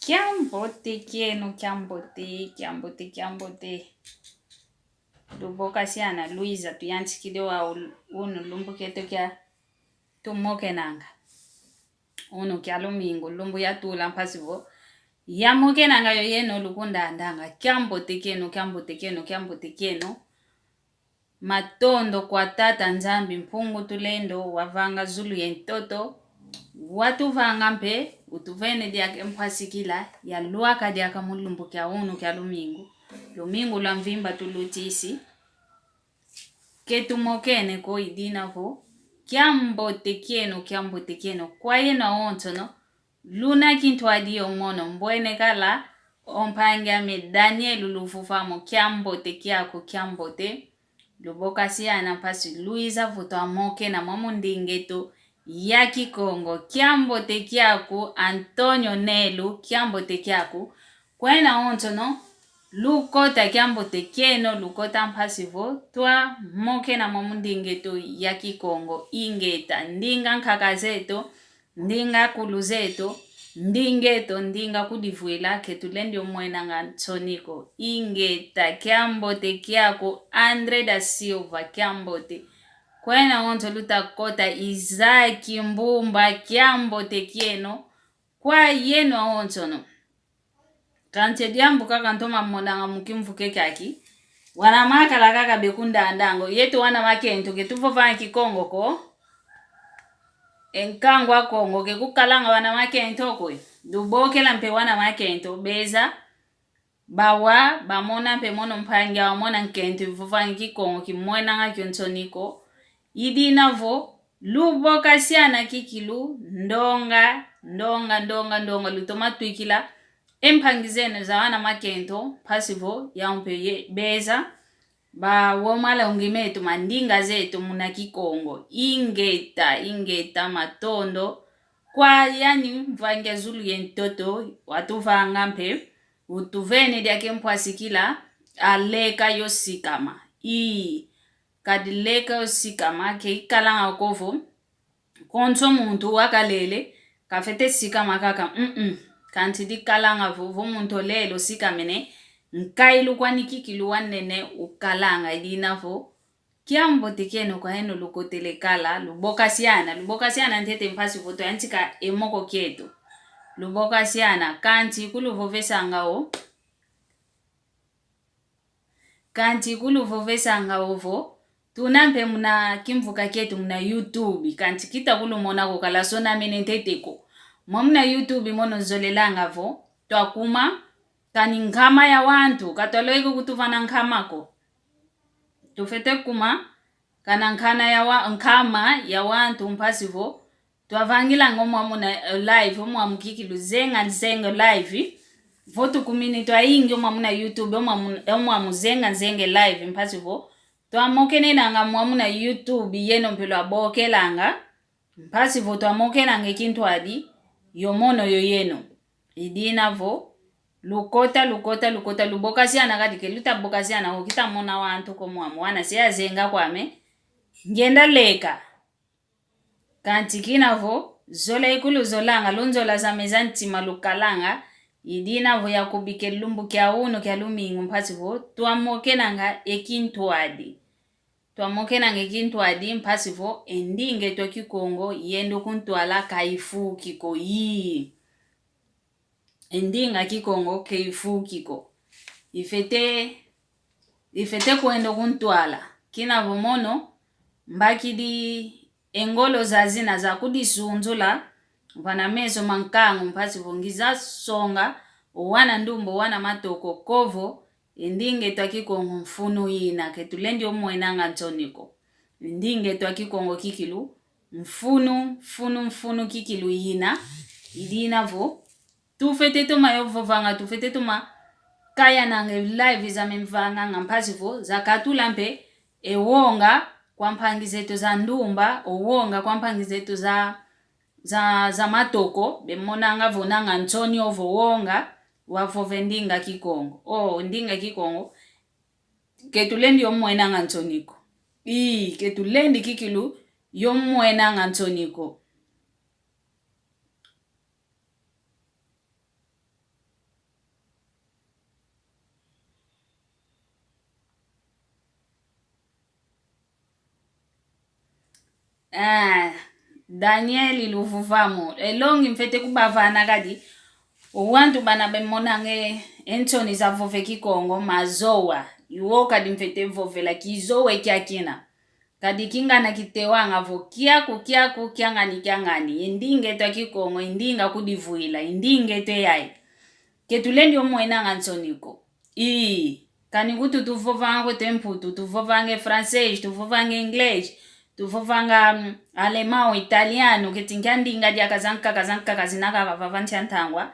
Kiambote kieno kiambote. Luboka siana Luisa tuyanchikile wa unu lumbuketo kya tumoke nanga. Unu kya lumingo lumbu ya tula mpasivo. Yamoke nanga yo yeno lukunda andanga. Kiambote kieno. Matondo kwa tata nzambi mpungu tulendo wavanga zulu yentoto. Watu vanga mpe utuvene diake mpasikila ya luaka diaka mulumbu kya unu kya lumingo. Lumingo la mvimba tulutisi. Ketumokene ko idina vo. Kiambote kieno. Kwa yena ontono. Luna kintu adio mono. Mbwene kala. Ompangame Daniel lulufufamo. Kiambote. Luboka siya na pasi Luisa vuto amoke na mamundingeto. Yaki Kongo. Kiambote kiaku. Antonio Nelu. Kiambote kiaku. Kwa yena ontono. Lukota kiambote kieno. Lukota mpasivo. Tua moke na mamundingeto. Yaki Kongo. Ingeta. Ndinga nkakazeto. Ndinga kuluzeto. Ndinga kudivuela. Ketulendi omwena nga Antoniko. Ingeta. Kiambote kiaku. Andre da Silva. Kiambote. Kwena onto luta kota Izaki Mbumba. Kiambote kieno. Kwa yeno onto no. Kante diambu kaka ntoma mwonanga mkimfuke kaki. Wana maka la kaka bekunda andango. Yetu wana makento ketufo vanki Kongo ko. Enkangwa Kongo ke kukalanga wana makento kwe. Duboke la mpe wana makento. Beza. Bawa. Bamona mpe mono mpangya. Wamona nkento vivanki Kongo ki mwena nga kyontoniko. Idina vo. Luboka siana kikilu. Ndonga. Lutoma tuikila. Empangizene za wana makento. Pasivo. Ya umpeye. Beza. Ba womala ungimetu mandinga zetu munaki Kongo. Ingeta matondo. Kwa yani mvangia zulu yentoto. Watu vanga mpe. Utuvene diake mpwasikila. Aleka yosikama. Kadileka yosikama. Ke ikalanga okovo. Konso muntu wakalele. Kafete sikama kaka. Kantidi kalanga vuvu muntu lelo sikamene. Nkailu kwa nikikilu wanene ukalanga idina vo. Kiambote kieno kwa heno lukotele kala. Luboka siana ntete mpasi voto yantika emoko kieto. Luboka siana kanti kuluvovesa ngao vo. Tunampe muna kimvuka kieto muna YouTube. Kanti kita kulu mona kukala sona mene nteteko. Muna YouTube mono zolelanga vo. Tuakuma. Kani nkama ya wantu. Katoloiku kutuvana nkamako. Tufete kuma. Kana nkama ya wantu mpasivo. Tuavangila ngomu amuna live. Omu amukikilu zenga live. Votu kumini tuwa ingi omu amuna YouTube. Omu amuzenga live mpasivo. Tuamokene nanga amuna YouTube. Yeno mpilo aboke langa. Mpasivo tuamokene nanga kintu adi. Yomono yoyeno. Idina vo. Lukota. Luboka siana kadike. Luta boka siana. Ukita mona wantu komu wana. Siya zenga kwame. Ngenda leka. Kantikina vo. Zola ikulu zolanga. Lunzola za mezanti malukalanga. Idina vo ya kubike lumbu kia unu kia lumingu mpasi vo. Tuamoke nanga ekintu adi mpasi vo. Endinge toki Kongo. Yendo kuntuala kaifu kiko. Endinga kikongo keifu kiko. Ifete kuendo kuntuala. Kina vomono. Mbaki di engolo zazina za kudisunzula. Mpana meso mankangu mpasi vongiza songa. Wana ndumbo wana matoko kovo. Endinge toa kikongo mfunu ina. Ketulendi omwena nga Antoniko. Endinge toa kikongo kikilu. Mfunu kikilu ina. Idina vo. Tufete tuma yovovanga. Tufete tuma kaya nange live za memvanga nga mpasivo. Za katulampe. Ewonga kwa mpangizeto za ndumba. Ewonga kwa mpangizeto za matoko. Bemona nga vonanga Antonio vowonga. Wafove ndinga kikongo. Ndinga kikongo. Ketulendi yomwena nga Antoniko. Ketulendi kikilu yomwena nga Antoniko. Ah, Daniel luvuvamo. Elongi mfete kubavana kadi. Uwantu bana bemonange Anthony za vove kikongo mazoa. Iwo kadi mfete vove la kizowe kia kina. Kadi kinga na kitewanga vo kiaku kiangani. Indinge to kikongo, indinga kudivuila, indinge to yai. Ketulendi omwena Anthonyko. Kanikutu tuvovango temputu, tuvovange francês, tuvovange inglês, tuvovanga alemão, italiano, ketinkiandinga dia kazanka kazinaka kavavanti antangwa.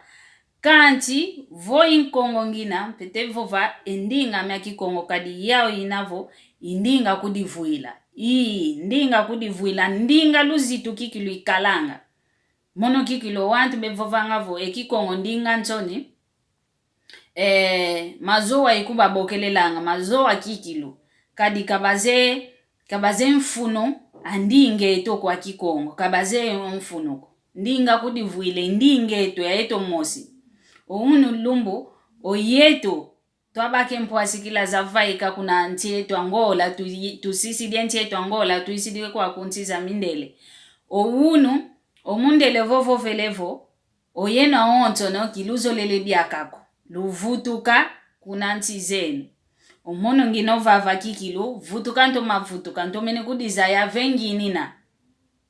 Kanti vo inkongo ngina pete vova endinga mya kikongo kadi yao inavo indinga kudivuila. Ndinga kudivuila, ndinga luzitu kikilu ikalanga. Mono kikilu wantu bevovanga vo kikongo ndinga Anthony. Mazoa ikuba bokelelanga, mazoa kikilu. Kadi kabaze mfuno, andinge eto kwa kikongo. Kabaze mfuno. Ndinga kudivuile, ndinge eto ya eto mosi. Unu lumbu, oyeto. Tuabake mpwasikila zavaika kuna nti eto Angola, tusisidi nti eto Angola, tuisidi kwa kuntiza mindele. Unu, omundele vovo velevo, oyena ontono kiluzo lele biakako. Luvutuka kuna nti zenu. Omono ngino vava kikilu, vutuka nto mavutuka, nto mene kudizaya vengi nina.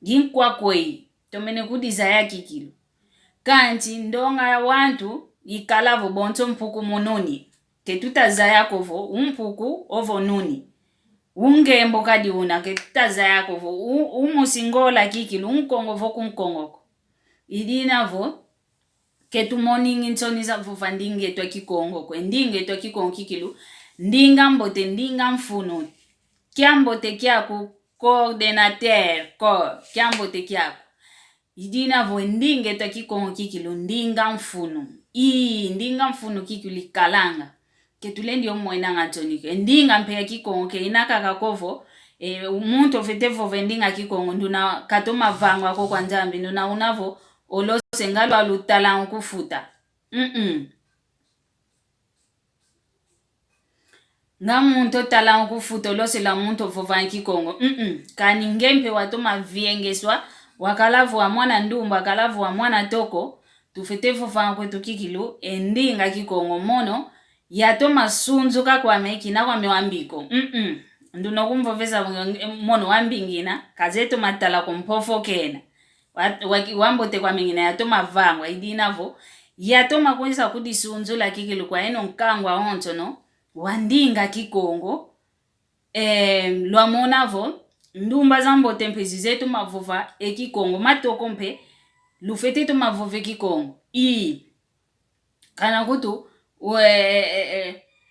Ginkwa kwei, to mene kudizaya kikilu. Kanti ndonga ya wantu, ikalavo bonto mpuku mononi. Ketuta zaya kovo, umpuku ovo nuni. Unge mboka diuna, ketuta zaya kovo, umusingola kikilu, unkongo voku nkongoko. Idina vo, ketu morning Anthony za vuvandinge to kikongo kwe ndinge to kikongo kikilu ndinga mbote ndinga mfuno kiambote kiaku coordinateur ko kiambote kiaku idina vo ndinge to kikongo kikilu ndinga mfuno ndinga mfuno kikilu kalanga ketulendi omwena Anthony ndinga mpe kikongo ke inaka kakovo umuntu ofete vove ndinga kikongo nduna katoma vangwa ko kwa Nzambi nduna unavo olo sengalo alutala nkufuta. Nga muntu tala nkufuta olo sela muntu vova nkikongo. Kani ngempe watoma viengeswa, wakalavu wa mwana ndumba, wakalavu wa mwana toko, tufete vova nkwetu kikilu, endinga kikongo mono, yatoma sunzuka kwa meki na kwa mewambiko. Nduno kumvoveza mono wambingina, kazeto matala kumpofo kena. Wambote kwa mingine yatoma vangwa idinavo yatoma kwesa kudisunzula kikilu kwa eno nkangwa ontono wandinga kikongo lwamonavo ndumba zambote mpezi zetu mavova kikongo matoko mpe lufete to mavove kikongo kana kutu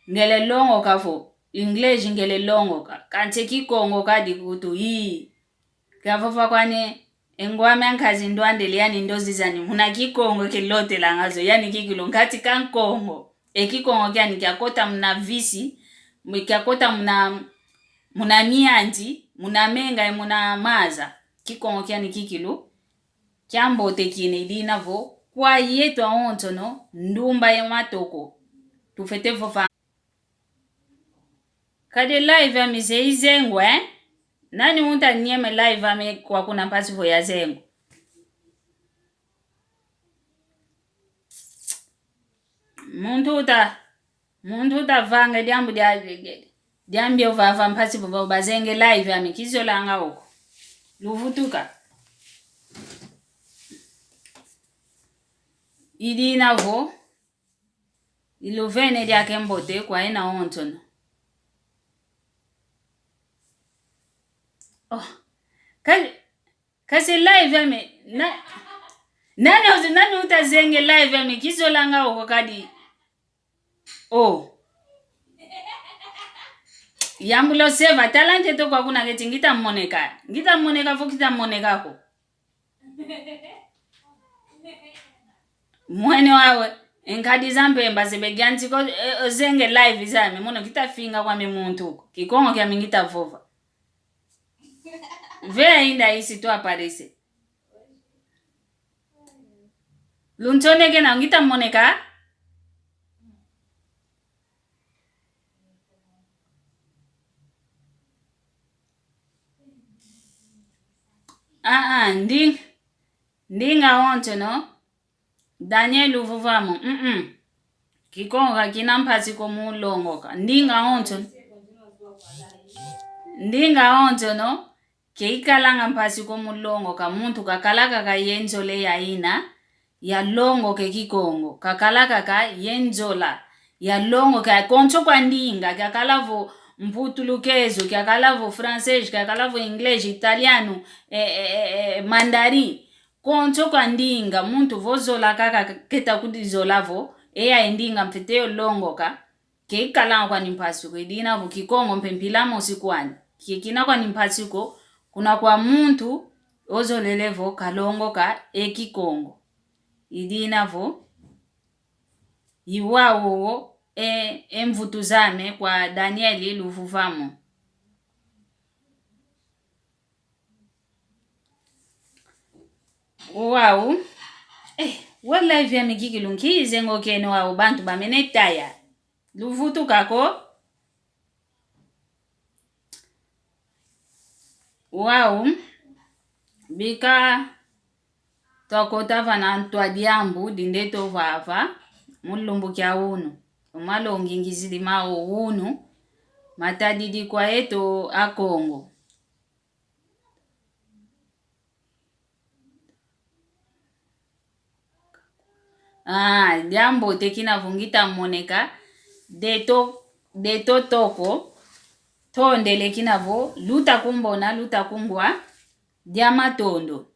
ngele longo kafo English ngele longo kante kikongo kadi kutu kavova kwane engwame ankazi ndwandele yani ndozi zani muna kikongo kilote langazo yani kikilo ngati kankongo kikongo kyani kyakota muna visi kyakota muna mianji muna menga muna maza kikongo kyani kikilo kyambote kine dinavo kwa yetu aontono ndumba ya matoko tufete vofa kade live ya mizezengwe nani unta nyeme live ame kwa kuna mpasi vo ya zengu. Muntu uta vanga diambu diambi ovava mpasi vo bazenge live ame kizyo langa oko. Luvutuka. Idina vo iluvene dia kembote kwa ena ontono. Kasi live ame nani utazenge live ame kizo langa oko kadi yambulo seva talante to kwa kuna keti ngita moneka vo kita moneka ko mwene wawe enkadi zambe mbaze beganti ko zenge live zame mono kita finga kwa muntu kikongo kya mingita vova vea inda isi tu aparece. Luntone ke na ngita moneka? ndinga onto no Daniel uvuvamo kikonga kina mpasi ko mulongoka ndinga onto no keikalanga mpasi ko mulongoka muntu kakalaka ka yenzole ya ina ya longo ke kikongo kakalaka ka yenzola ya longo ka koncho kwa ndinga kakalavo mputulukezo kakalavo francês kakalavo inglês italiano mandarin koncho kwa ndinga muntu vozola kaka keta kudizolavo eya endinga mfeteo longo ka keikalanga kwa nimpasi ko idina vo kikongo mpempilamo sikwani kikina kwa nimpasi ko kuna kwa muntu ozolelevo kalongo ka ekikongo idina vo iwawo emvutuzame kwa Daniel luvuvamo. Wow. Wala vya mikikilunkize ngokene wa bantu bamenetaya. Luvutu kako. Wow. Bika tokota vana ntwa diambu dindeto vava mulumbu kya unu. Umalo ngingizidi mao unu matadidi kwa eto akongo. Diambo tekina vungita moneka deto toko tonde kina vo luta kumbona luta kungwa diamatondo.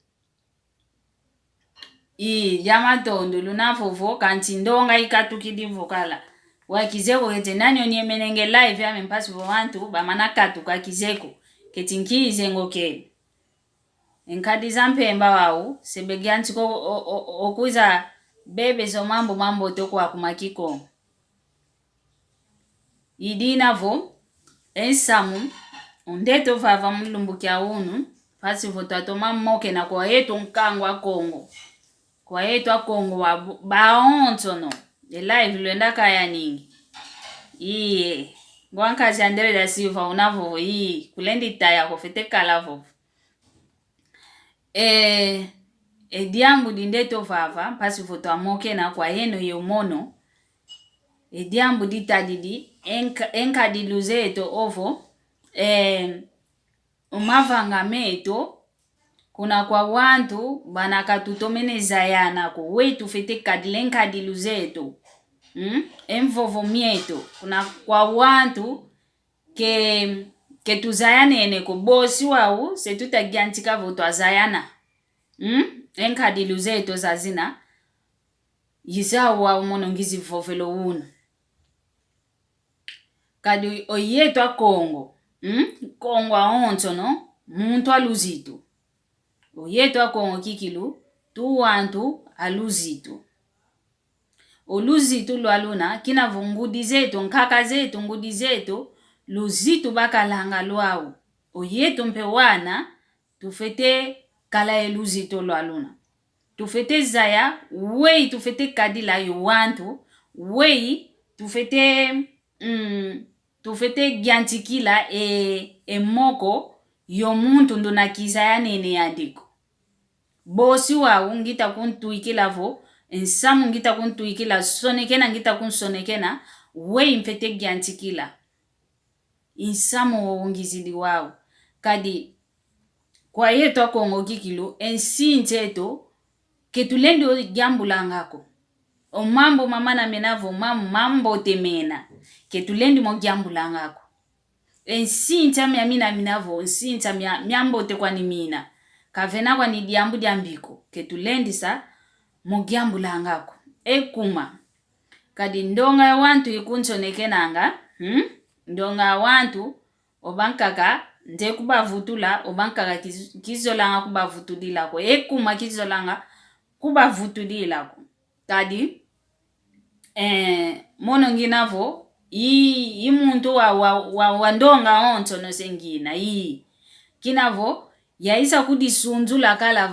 Diamatondo lunavovo kanti ndonga ikatukidi vokala. Wakizeko kete nani onyemenenge live ya mpasi wantu bamana katuka kizeko keti nkize ngoke enkadi zampemba wau sebegianti ko okuza bebe zo mambo toko akumakiko idina vo ensamu undeto vava mulumbu kya unu pasi voto atoma moke na kwa yetu nkangwa Kongo kwa yetu akongo wa baonto no live lwenda kaya ningi ngwankazi Andre da Silva unavo kulendi taya kofete kalavo diambu dindeto vava pasi foto amoke na kwa yeno yomono diambu ditadidi enka diluzeto ovo umavanga meto kuna kwa wantu banakatutomene zayana ko wetu fete kadlenka diluzeto emvovo mieto kuna kwa wantu ke tuzayane ene ko bosi wau se tutagiantika voto azayana enka diluzeto zazina yizawa umonongizi vovelo unu kadi oyeto akongo Kongo aonto no muntu aluzito oyeto akongo kikilu tu wantu aluzito oluzito lwaluna kina vungudi zeto nkaka zeto ngudi zeto luzito bakalanga lwao oyeto mpe wana tufete kala eluzito lwaluna tufete zaya wei tufete kadila yo wantu wei tufete giantikila moko yo muntu ndona kizaya nene yandiko bosi wa ngita kuntuikila vo ensamu ngita kuntuikila sonekena ngita kunsonekena wei mfete giantikila insamu ngizidi wao kadi kwa yeto akongo kikilu ensinteto ketulendo jambulangako o mambo mamana menavo mambo temena ketulendi mo jambulangako ensinta miamina minavo ensinta miambo te kwa ni mina kavena kwa ni diambu diambiko ketulendi sa mo jambulangako ekuma kadi ndonga wantu ikunsonekenanga ndonga wantu obankaka nde kubavutula obankaka kizolanga kubavutulilako ekuma kizolanga kubavutulilako kadi mono nginavo muntu wa ndonga onto no sengina kinavo yaisa kudisunzula kala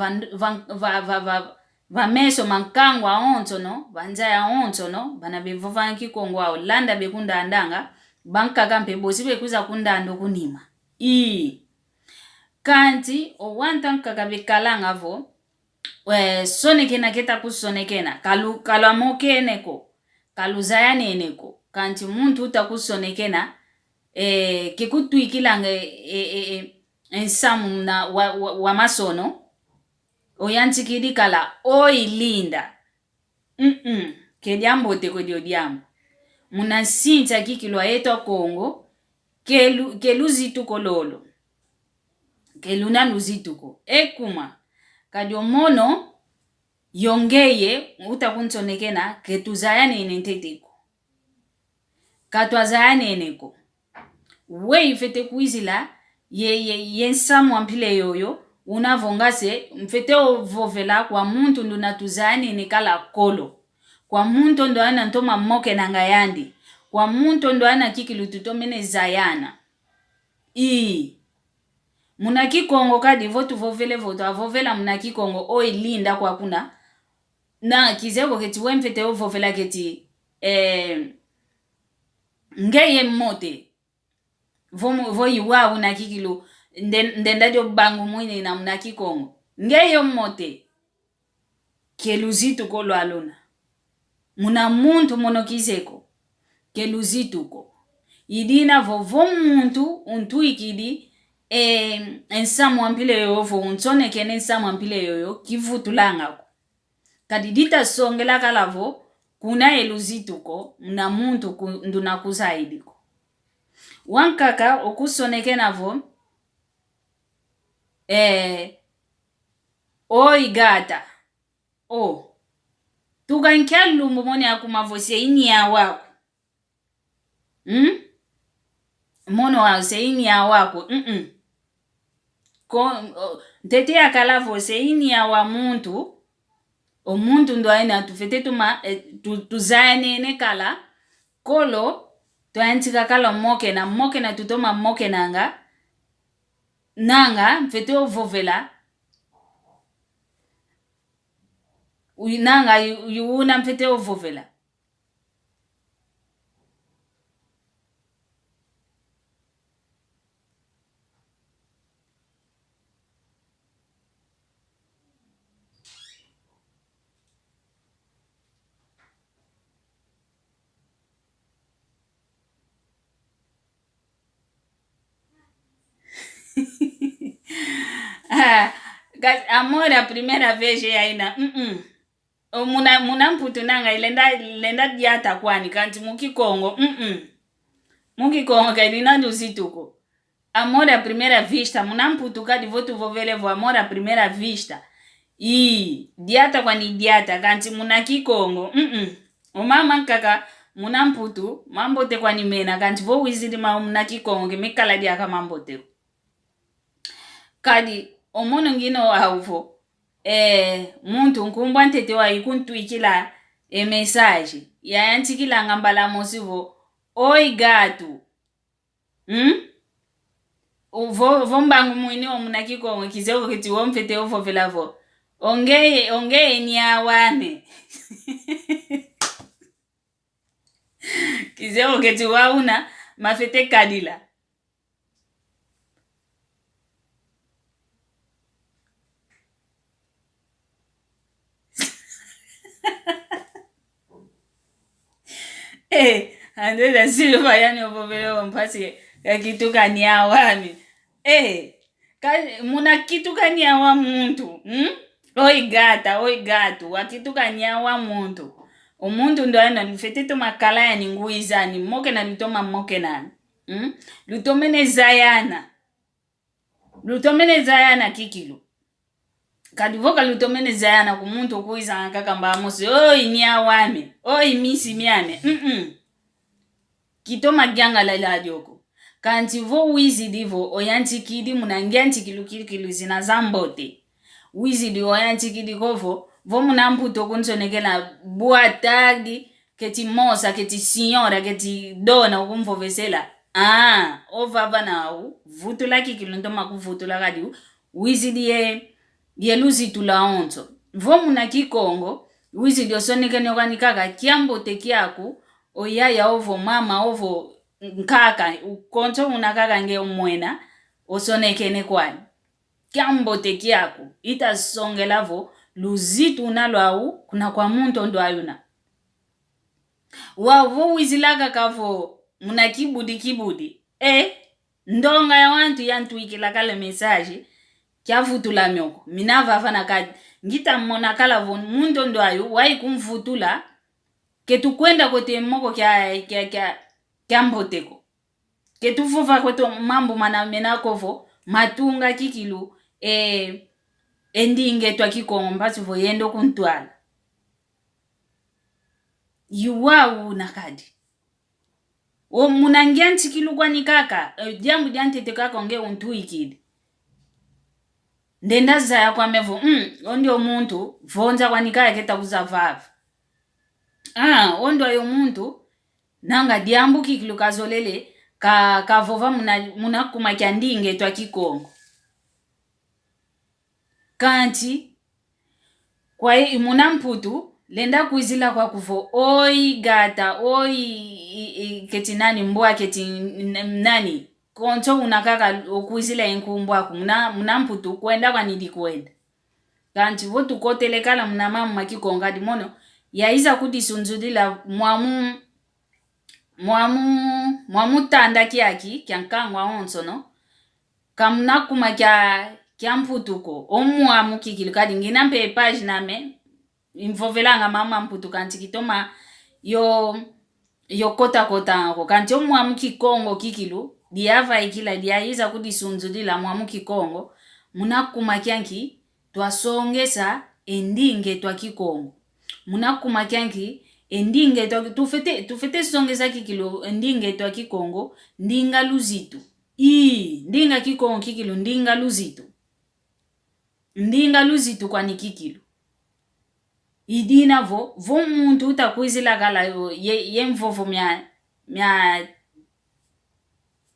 va meso mankangwa onto no banjaya onto no bana bevova nkikongo wa landa bekunda andanga banka kampe bosi bekuza kundando kunima kanti owantan kakabikala vo sonekena keta kusonekena kalu amokeneko kalu zayaneneko kanti muntu utakusonekena kekutwikilanga ensamu na wa masono oyantikidi kala oilinda kediambo teko diambo muna sinta kikilwa eto Kongo keluzituko lolo keluna luzituko ekuma kadi omono yongeye utakunsonekena ketuzayane nteteko katwazayane eneko we mfete kuizila yensamu ampile yoyo unavongase mfete ovovela kwa muntu nduna tuzayane nekala kolo kwa muntu ndo ana ntoma moke na ngayandi kwa muntu ndo ana kikilu tutomene zayana muna kikongo kadi votu vovele votu avovela muna kikongo oilinda kwa kuna na kizeko keti wemfete ovovela keti ngeye mmote vo iwawu na kikilu ndendadio bangu mwine na muna kikongo ngeye mmote keluzituko lo alona muna muntu mono kizeko keluzituko idina vovo muntu untu ikidi ensamu ampile yoyo vo unsone kene ensamu ampile yoyo kivutulangako kadidita songela kalavo kuna eluzituko muna muntu nduna kuzaidiko wankaka okusonekena vo oigata tukankyallu mumone akumavose inia wako mono wa seinia wako ntete akalavo seinia wa muntu omuntu ndo aina tufete tuma tuzanene kala kolo twantika kala moke na tutoma moke nanga mfete ovovela nanga yuuna mfete ovovela amor a primera vez yaina muna mputu nanga ilenda diata kwani kanti mukikongo mukikongo kailina nduzituko amor a primera vista muna mputu kadi votu vovele vo amor a primera vista diata kwani diata kanti muna kikongo omama nkaka muna mputu mambote kwani mena kanti vo wizidi muna kikongo kemikala diaka mambote kadi omono ngino auvo muntu nkumbwa ntete wa ikuntwikila message yantikila ngambala mosivo oi gatu vo mbangu mwini omuna kikongo kizeko kiti womfete ovovela vo ongeye ni awane kizeko kiti wauna mafete kadila andeza silva yani ovovela mpasi yakituka ni awami muna kituka ni awa muntu oi gatu wakituka ni awa muntu omuntu ndo ana lifete to makala ya ninguizani moke na litoma moke nani lutomene zayana kikilu kadivoka lutomene zayana kumuntu kuiza kaka mbamosi oi ni awami oi misi miane kitoma gyanga la joko kanti vo wizi divo oyantikidi munangiantikilu zina zambote wizi di oyantikidi kovo vo munamputo kunsonekela boa tarde keti mosa keti signora keti dona ukumvovesela ovava nau vutula kikilu ntoma kuvutula kadi wizi die luzitula onto vo muna kikongo wizi di osonekene okanikaka kiambote kiaku oyaya ovo mama ovo nkaka ukonto unakaka nge umwena osonekene kwani kiambote kiako itasongelavo luzitu unalwau kuna kwa muntu ndo ayuna wavo wizilaka kavo muna kibudi ndonga ya wantu yantu ikilakale mesaje kiavutula myoko minava afana kadi ngita mona kala von muntu ndo ayu wai kumvutula ketukwenda kote moko kya mboteko ketufuva kwetu mambo menako matunga kikilu endinge twa kikongo mpatu vo yendo kuntwala yuwawu nakadi o munangia nchikilu kwa nikaka jambu diantete kaka onge untu ikidi ndenda zaya kwa mevo ondio muntu vonza kwa nikaya keta kuzavavu ondo ayo muntu nanga diambu kikilu kazolele kavova muna kumakya ndinge twa kikongo kanti kwa muna mputu lenda kuizila kwa kuvo oi gata oi keti nani mbwa keti nani koncho unakaka kuizila enkumbwa muna mputu kwenda kwa nidi kwenda kanti votu kotelekala muna mamu makikonga dimono yaiza kudisunzulila mwamu tanda kiaki kyankangwa onsono kamuna kuma kya mputuko omwamu kikilu kadi ngina mpe page name invovelanga mama mputuka kanti kitoma yo kota anko kanti omwamu kikongo kikilu diava ikila diaiza kudisunzulila mwamu kikongo muna kuma kyanki twasongesa endinge twa kikongo muna kuma kyanki endinge tufete songesa kikilu endinge twa kikongo ndinga luzitu ndinga kikongo kikilu ndinga luzitu kwa nikikilu idina vo muntu utakuizila kala ye mvovo mya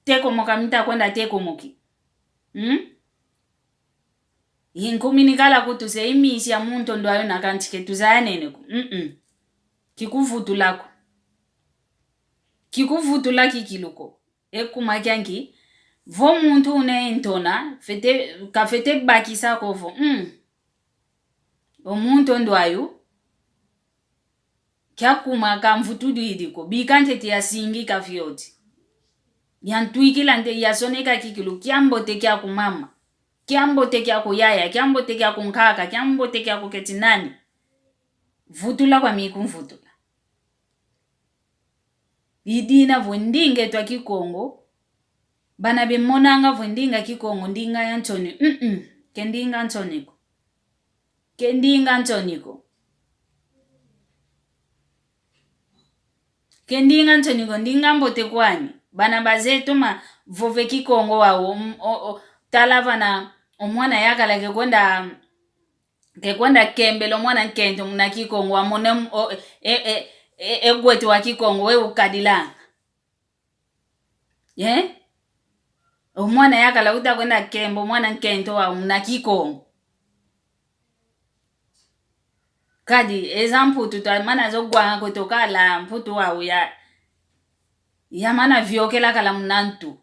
teko moka mita kwenda teko moki yinkuminikala kutu se imisi ya muntu ndo ayo nakantike tuzayanene ku kikuvutula kikiluko ekumakyanki vo muntu unaentona kafete bakisa kovo omuntu ndo ayo kyakuma kamvutudu idiko bikantete yasingika fyoti yantuikila nte yasoneka kikilu kyambote kyaku mama kyambote kyaku yaya kyambote kyaku nkaka kyambote kyaku ketinani vutula kwa miku mvutula idina vwendinge twa kikongo bana bemonanga vwendinga kikongo ndinga ya ntoni kendinga ntoniko ndinga mbote kwani bana bazetu vove kikongo wao talava na omwana yakala kekwenda kembelo mwana nkento muna kikongo amone egwetu wa kikongo we ukadilanga omwana yakala utakwenda kembo mwana nkento wa muna kikongo kadi eza mputu twa mana zogwanga kutoka la mputu wao ya mana vyokela kala mnantu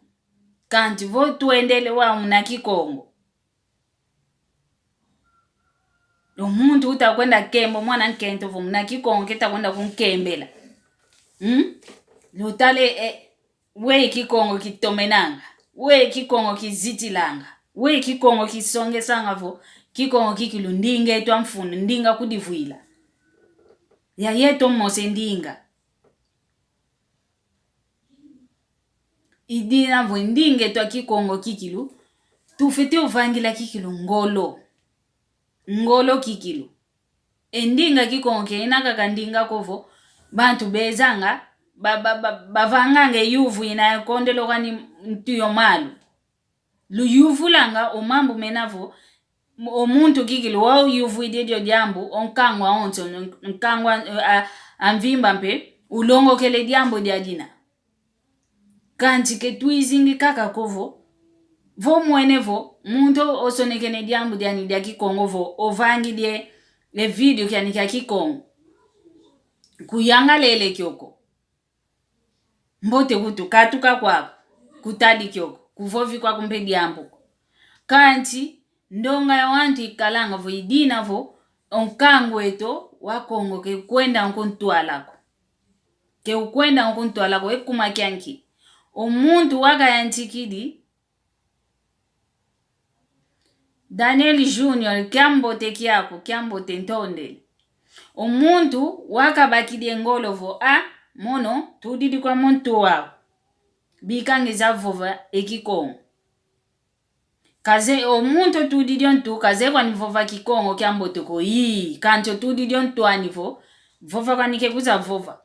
kanti vo tuendele wa muna kikongo omuntu utakwenda kembo mwana nkento vo muna kikongo kita kwenda kunkembela lutale we kikongo kitomenanga we kikongo kizitilanga we kikongo kisongesanga vo kikongo kikilu ndinga etwa mfunu ndinga kudivuila ya yeto mose ndinga idina vo ndinga etwa kikongo kikilu tufete uvangila kikilu ngolo kikilu endinga kikongo keinaka kandinga kovo bantu bezanga bavangange yuvu inayokondelo kani mtuyo malu luyuvu langa omambu menavo omuntu kikilu wao yuvu idedio jambu onkangwa onto nkangwa amvimba mpe ulongo kele jambo diadina kanti ketuizingi kaka kovo vo mwenevo muntu osonekene jambo diani dia kikongo vo ovangi die le video kyani kya kikongo kuyanga lele kyoko mbote kutu katuka kwako kutadi kyoko kuvovi kwa kumpe jambo kanti ndonga ya wantu ikalanga vo idina vo onkangu eto wakongo ke kwenda nkuntwalako ke ukwenda nkuntwalako ekuma kyanki omuntu waka yanchikidi Daniel Junior kyambote kyako kyambote ntondele omuntu waka bakidi ngolovo mono tudidi kwa muntu wao bikangiza vova ekikongo kaze omuntu tudidi ontu kaze kwa nivova kikongo kyambote ko kancho tudidi ontu anivo vova kwa nikekuza vova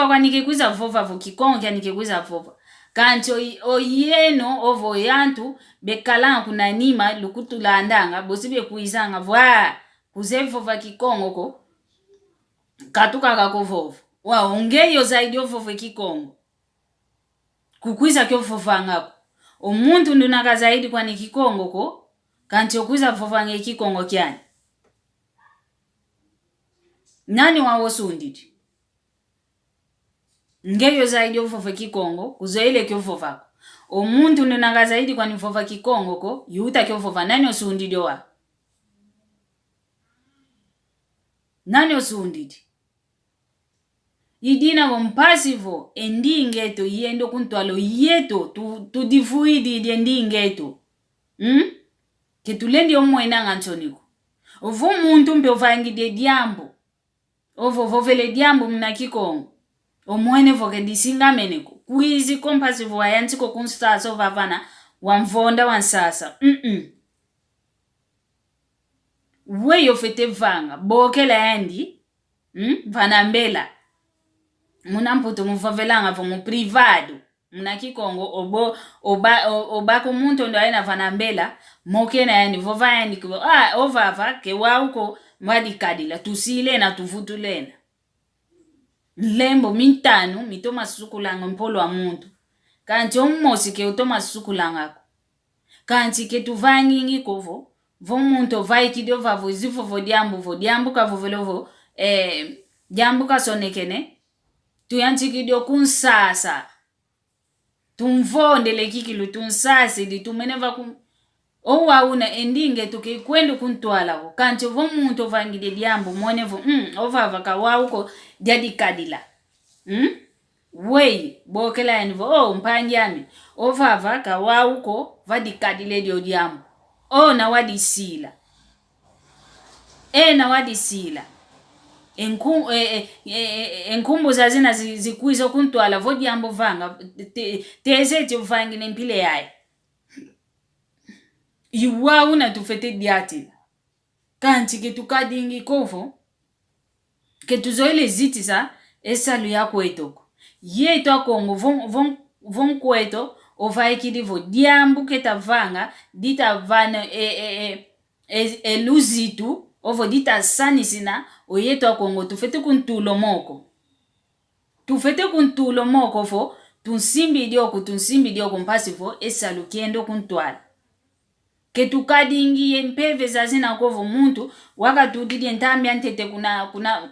kwa nikekuza vova vo kikongo kya nikekuza vova kancho oyeno ovo yantu bekalanga kunanima lukutulandanga bosibe kuizanga vwa kuzevova kikongo ko katuka kakovova wa ongeyo zaidi ovova kikongo kukwiza kyo vova ngako omuntu ndunaka zaidi kwa ni kikongo ko kancho kuiza vova nge kikongo kyani nani wawosundidi ngeyo zaidi ovova kikongo kuzoele kyo vova omuntu ndunaka zaidi kwa ni vova kikongo ko yuta kyo vova nani osundidi wa nani osundidi idina vompasivo endingeto yendo kuntwalo yeto tudivuidi endingeto ketulendi omwena nganchoniko ovo muntu mbe ovangide diambo ovo vovele diambo mna kikongo omwene voke disingameneko kuizi kompasivo wayanchiko kunstasa ovavana wamvonda wansasa weyo fete vanga bokela yandi vanambela muna mputo muvavelanga vo mu privado muna kikongo obako muntu ndo aina vanambela mokena yani vova yani kwa ovava ke wauko mwadikadila tusilena tuvutulena lembo mintanu mitoma sukulanga mpolo wa muntu kanti ommosi ke utoma sukulanga kanti ke tuvangingi kovo vo muntu vaikidio vavo zifo vo diambu ka vovelovo diambu ka sonekene tuyanchikidio kunsasa tumvondele kikilu tunsasi di tumeneva owauna endinge tukikwendu kuntwala kanti vo muntu vangide diambu monevo ovava ka wauko dadikadila wei bokela yanvo mpanjami ovava ka wauko vadikadile dio diambu na wadisila na wadisila enkumbu zazina zikuizo kuntwala vo diambu vanga tezeti uvangine mpile yae iwa una tufete diatila kanti ketukadingi kovo ketuzoile ziti sa esalu ya kwetoko yeto akongo von kweto ovaikidi vo diambu ketavanga ditavana eluzitu ovo dita sanisina oyeto akongo tufete kuntulo moko vo tunsimbi dioko mpasi vo esalu kiendo kuntwala ketukadingi empeve zazina kovo muntu wakatudidi ntambi antete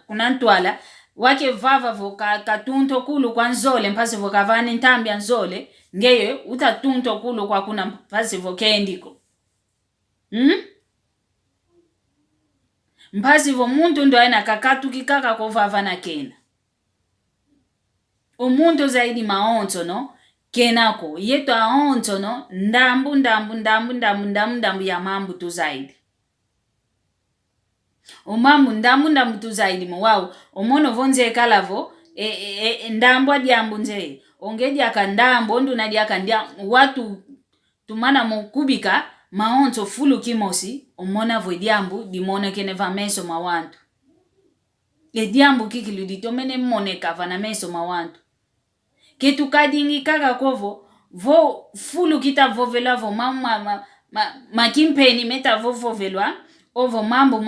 kuna ntwala wake vava vo katunto kulu kwa nzole mpasi vo kavani ntambi nzole ngeye utatunto kulu kwa kuna mpasi vo kendiko mpasi vo muntu ndo aina kakatu kikaka kovava na kena omuntu zaidi maonto no kenako yeto aonto no ndambu ya mambu tu zaidi omambu ndambu tu zaidi mo omono vonze kalavo ndambu adiambu nze ongedia akandambu ondu nadia akandia watu tumana mokubika maonto fulu kimosi omona vo diambu dimone keneva meso mawantu diambu kikilu ditomene moneka vana meso mawantu ketukadingi kaka kovo vo fulu kita vovela vo makimpeni meta vovelwa ovo mambo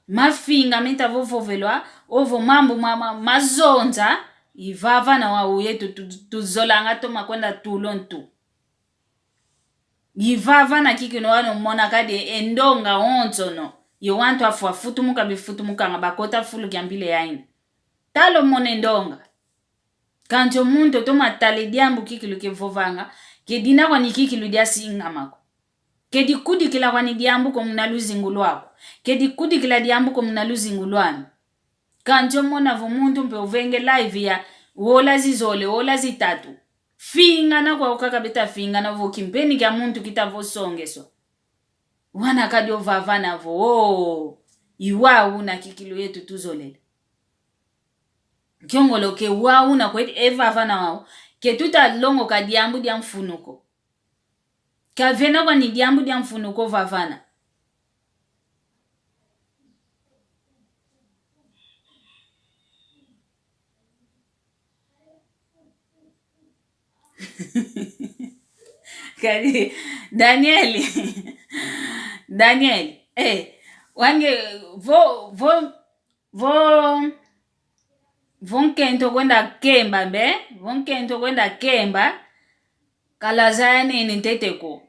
mafinga meta vovelwa ovo mambo mazonza ivava na wau yetu tuzolanga toma kwenda tulontu ivava na kikino wano mona kade endonga onzono yo wantu afutumuka bifutumuka ngabakota fulu kyambile yaina talo mone ndonga kancho muntu toma tale diambu kikilu kevovanga kedina kwa nikikilu dia singa mako Kedi kudi kila kwani diambu ko muna luzingu lwako. Kedi kudi kila diambu ko muna luzingu lwani. Kanjo mona vo muntu mpe uvenge live ya wola zizole, wola zitatu. Finga na kwa ukaka beta finga na vo kimpeni kia muntu kita vo songeso. Wana kadi ovavana vo, iwa una kikilu yetu tuzolele. Kiongolo ke wa una kweti eva vana wao. Ke tuta longo ka diambu dia mfunuko. Ka vena kwa ni diambu dia mfunuko vavana. Kadi Daniel, wange vonkento kwenda kemba be, vonkento kwenda kemba, kalazane ninteteko.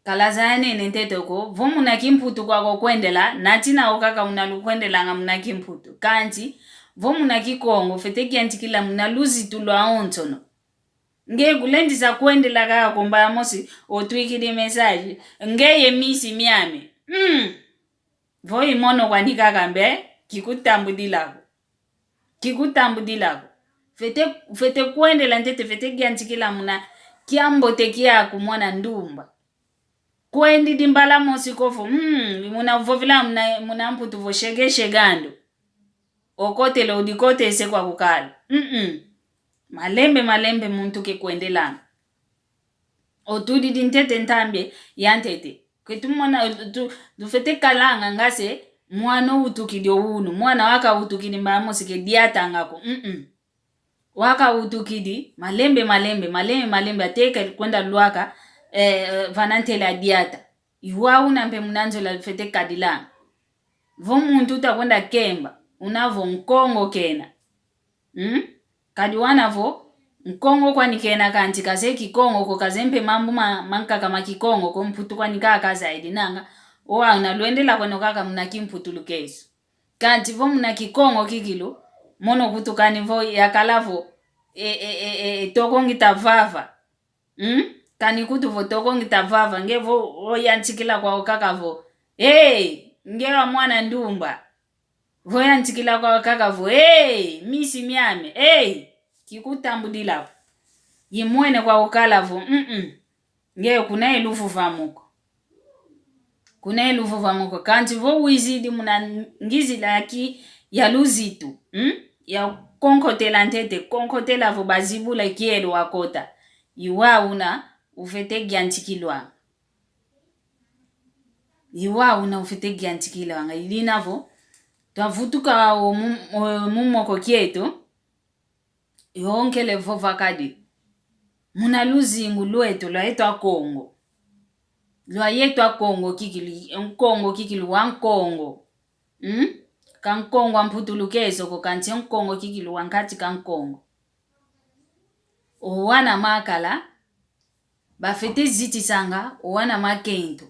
Kalazane ninteteko, vomuna kimputu kwa kwendela, natina okaka unalukwendela nga muna kimputu. Kanti, vomuna kikongo, feteki antikila muna luzi tulwa ontono. Nge kulendi za kwendela kaka kumbaya mosi, otwikidi mesaji, nge ye misi miame. Voi mono kwa nikaka mbe, kikutambudilako. Fete kwendela ntete fete giantikila muna, kiambote kia kumwana ndumba. Kwendi dimbala mosi kofu, muna uvovila muna mputu vo shegando. Okote lo udikote ese kwa kukala. Malembe muntu ke kwendela. Otudi dintete ntambye yantete. Kwetu mwana dufete kalanga ngase mwano utukidi unu. Mwana waka utukidi mbamosi ke diata ngako. Waka utukidi malembe ateka kwenda luaka vanante la diata. Iwa una mpe munanzo la fete kadilanga. Vo muntu uta kwenda kemba. Unavo mkongo kena. Kadi wanavo mkongo kwa nikena kanti kaze kikongo ko kazempe mambu manka kama kikongo ko mputu kwa nikaka zaidi nanga owa unaluendela kweno kaka muna kimputu lukesu kanti vo muna kikongo kikilu mono kutukani vo yakalavo toko ngitavava kani kutu vo toko ngitavava ngevo oyanchikila kwa kaka vo ngewa mwana ndumba voya nchikila kwa kaka vo misi miame kikutambudila yimwene kwa ukala vo ngeyo kuna elufu vamuko kanti vo wizidi muna ngizi laki ya luzitu ya konkotela ntete konkotela vo bazibula kielo wakota iwa una ufete giantikilwa nga ilina vo twavutuka mumoko kieto yonkele vova kadi muna luzingu lwetu lwa yetu a Kongo kikilu wa Kongo kankongo amputulukezo ko kanti Kongo kikilu wankati kankongo owana makala bafete ziti sanga owana makento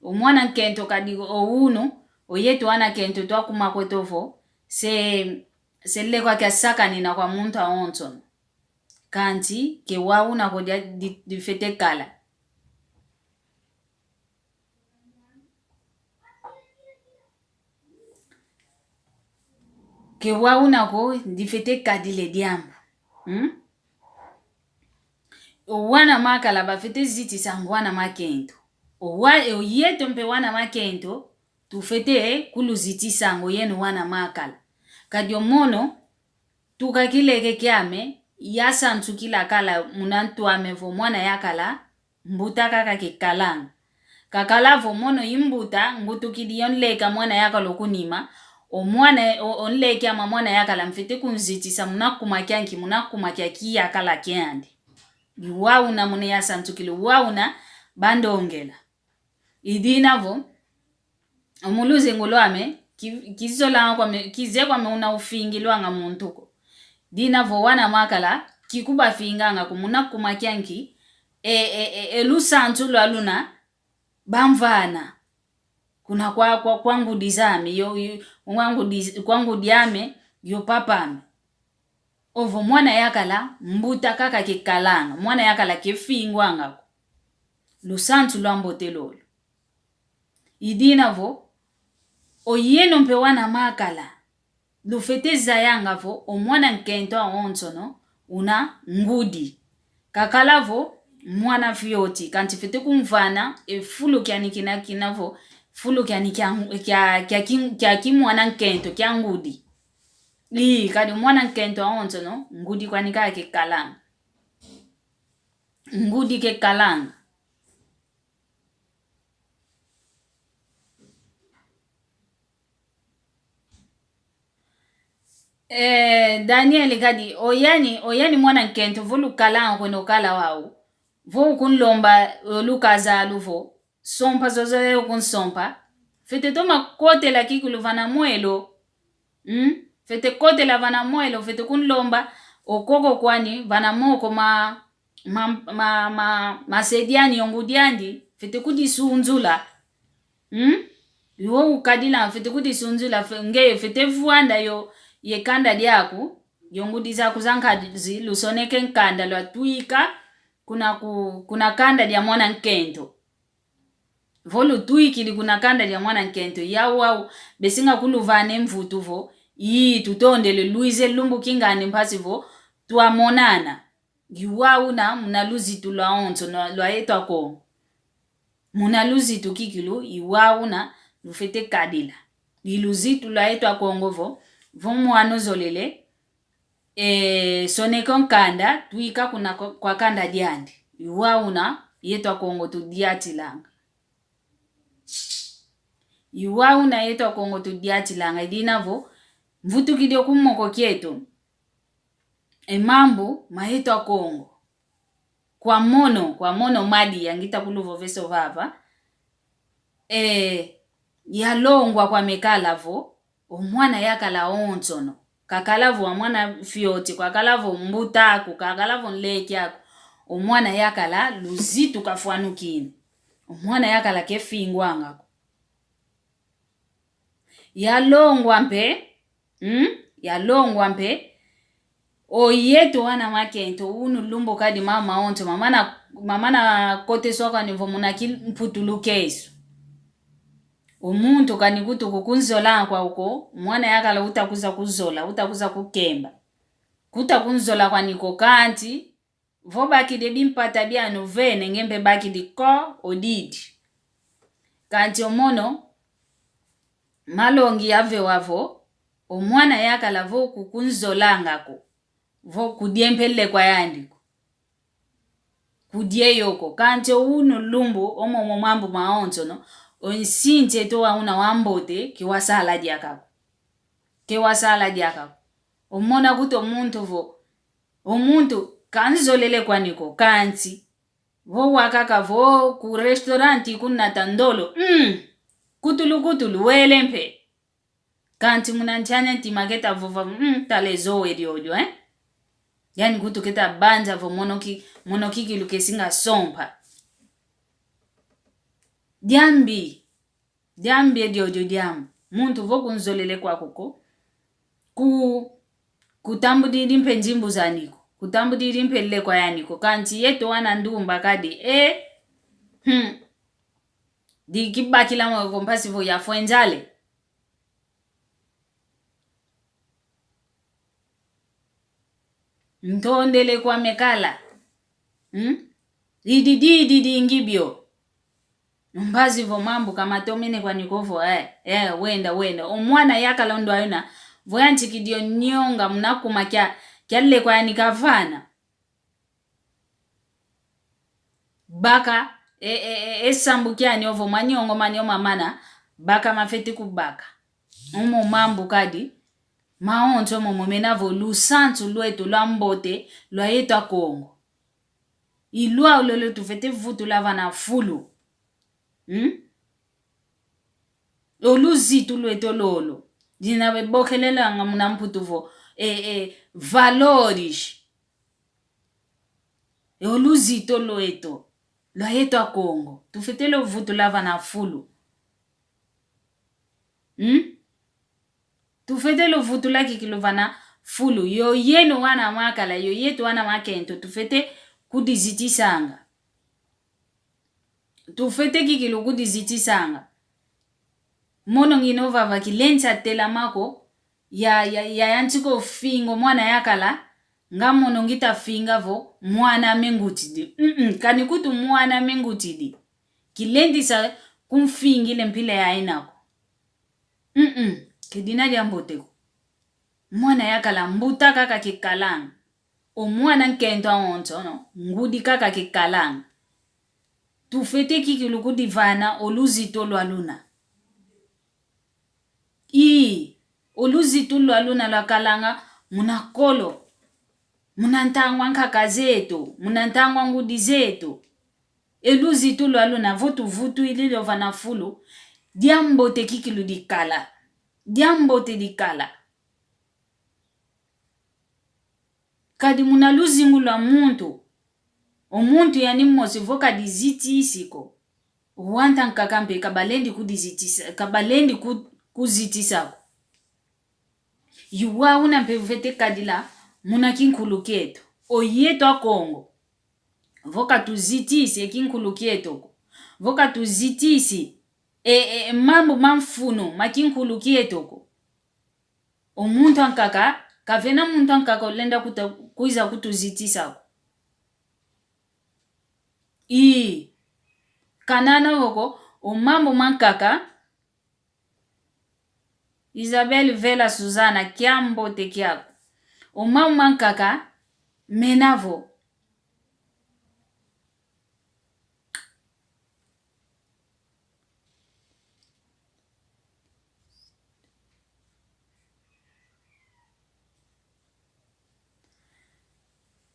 omwana nkento kadi ouno oyetu wana kento twa kumakwetovo selle kwa kiasaka nina kwa muntu aonton kanti ke wauna ko di fete kala ke wauna ko di fete kadile diambu owana makala ba fete ziti sangwana makento oyetu mpe wana makento tu fete kulu ziti sango yenu wana makala kadio mono tukakileke kiame yasa ntsukila kala munantu amevo mwana yakala mbuta kaka kikalanga kakala vo mono imbuta ngutukidi yonleka mwana yakala okunima omwana onleke ama mwana yakala mfete kunzitisa munakumakia kiyakala kyandi wauna mune yasa ntsukile wauna bandongela idinavo omuluze ngolwame kizola kize kwa meuna ufingilwa nga muntuko dina vo wana makala kikuba finganga kumuna kumakyanki elusantu lwaluna bamvana kuna kwangu dizame kwangu diame yo papame ovo mwana yakala mbuta kaka kikalanga mwana yakala kifingwanga lusantu lwa mbote lolo. Idina vo, oyeno mpe wana makala, lufete zayanga vo, omwana nkento aonzo no, una ngudi. Kakala vo, mwana fioti, kanti fete kumvana, fulu kina vo, fulu kia mwana nkento, kia ngudi. Kadi mwana nkento aonzo no, ngudi kwa nika ke kalanga. Ngudi ke kalanga. Daniel kadi oyani mwana nkento volu kalanga kweno kala wau. Vo kunlomba lukaza aluvo. Sompa zozoe kunsompa. Fete toma kote la kikulu vana muelo. Fete kote la vana muelo. Fete kunlomba okoko kwani vana moko masediani yongudiandi. Fete kudi suunzula. Iwo ukadila fete kudi suunzula. Fete vuanda yo ye kanda diaku. Yongudi za kuzankazi lusoneke nkanda lwa tuika. Kuna kanda dia mwana nkento. Volu tuikili kuna kanda dia mwana nkento. Yau besinga kulu vane mvutu vo. Tutondele luize lumbu kingani mpasi vo. Tua monana. Yuwau na munaluzi tu lwa onzo lwa etwa ko. Munaluzi tu kikilu. Yuwau na lufete kadila. Iluzi tu lwa etwa kongo vo. Vomu anozolele. Sonekon kanda. Tuika kuna kwa kanda diandi. Yuwau na etwa kongo tu diati langa. Yuwau na etwa kongo tu diati langa. Idina vo. Mvutu kidio kumoko kieto. Mambu mahetwa kongo. Kwa mono madi yangita kuluvo veso vava. Yalongwa kwa mekala vo. Omwana yakala onzono. Kakalavo wa mwana fioti. Kwa kalavo mbutaku. Kakalavo nleki yako. Omwana yakala luzitu kafuanu kini. Omwana yakala kefingwanga. Yalongwa mpe. Yalongwa mpe. Oyeto wana makento. Unu lumbo kadi mama onzo. Mamana kote soka nivo munaki mputulu kesu. Omuntu kanikutu kukunzola kwa uko. Mwana yakala utakuza kuzola. Utakuza kukemba. Kuta kunzola kwa niko kanti. Vo baki de bimpata biano vene. Ngembe baki di ko odidi. Kanti omono. Malongi yave wavo. Omwana yakala vo kukunzola ngako. Vo kudiempele kwa yandiko. Kudie yoko. Kanti unu lumbu. Omo mambu maonzo no. Onsinche to wa una wambote. Kiwasala diakako. Kiwasala diakako. Omona kuto omuntu vo. Omuntu kanzolele kwa niko. Kanti. Vo wakaka vo ku restauranti kuna tandolo. Kutulu welempe. Kanti munanchanya ntimageta vova. Talezo ediodio Yani kutu kita banja vo monokiki lukesinga sompa. Diambi ediodio diambu. Muntu vo kunzolele kwa kuko. Kutambudiri mpe njimbu zaniko. Kutambudiri mpe le kwa yaniko. Kanti yeto wana ndumba kadi. Di kibaki la mwa kompasi vo ya fuenzale. Ntondele kwa mekala. Didi ingibio. Mbazi vo mambu kama tomene kwa nikovo. Wenda. Omwana yakala ndo ayuna. Voyanchi kidio nyonga mnakuma kia le kwa yanikavana. Baka. Esambu kia nyovo manyongo manyoma mana. Baka mafeti kubaka. Omo mambu kadi. Maonzo momenavo lusantu luetu lambote. Luayeto kongo. Ilua ulolo tufete vutu lavana fulu. Oluzitu lueto lolo. Dina bebokelela nga munamputu vo. Valores. Oluzitu lueto. Luayeto kongo. Tufete lo vutu lavana fulu. Tufete lo vutu laki kilovana fulu. Yo yeno wana makala. Yo yetu wana makento. Tufete kudiziti sanga. tufete kikilu kudi zitisanga. Mono nginova vakilencha tela mako ya yanchiko fingo mwana yakala nga mono ngita finga vo mwana mengutidi. Kanikutu mwana mengutidi. Kilendisa kumfingile mpile ya inako. Kedina diamboteko. Mwana yakala mbuta kaka kikalanga. O mwana nkento onto no. Ngudi kaka kikalanga. Tufete kikilu kudi vana oluzito lwa luna. Oluzito lwa luna lwa kalanga munakolo. Munantangwa nkaka zetu. Munantangwa ngudi zetu. Eluzito lwa luna vutu ililo vana fulu. Diambote kikilu dikala. Diambote dikala. Kadi munaluzingu lwa muntu. Omuntu yani mmosi voka diziti isiko. Wanta nkakampe kabalendi kudizitisa. Kabalendi kuzitisako. Yuwa una mpevete kadila muna kinkulu keto. Oyeto Kongo. Voka tuzitisi kinkulu keto. Voka tuzitisi mambo mamfuno makinkulu keto. Omuntu ankaka kavena muntu ankaka olenda kuiza kutuzitisako. Kanana woko mambo mankaka Isabelle Vela Suzana kiambo te kiako. Mambo mankaka menavo.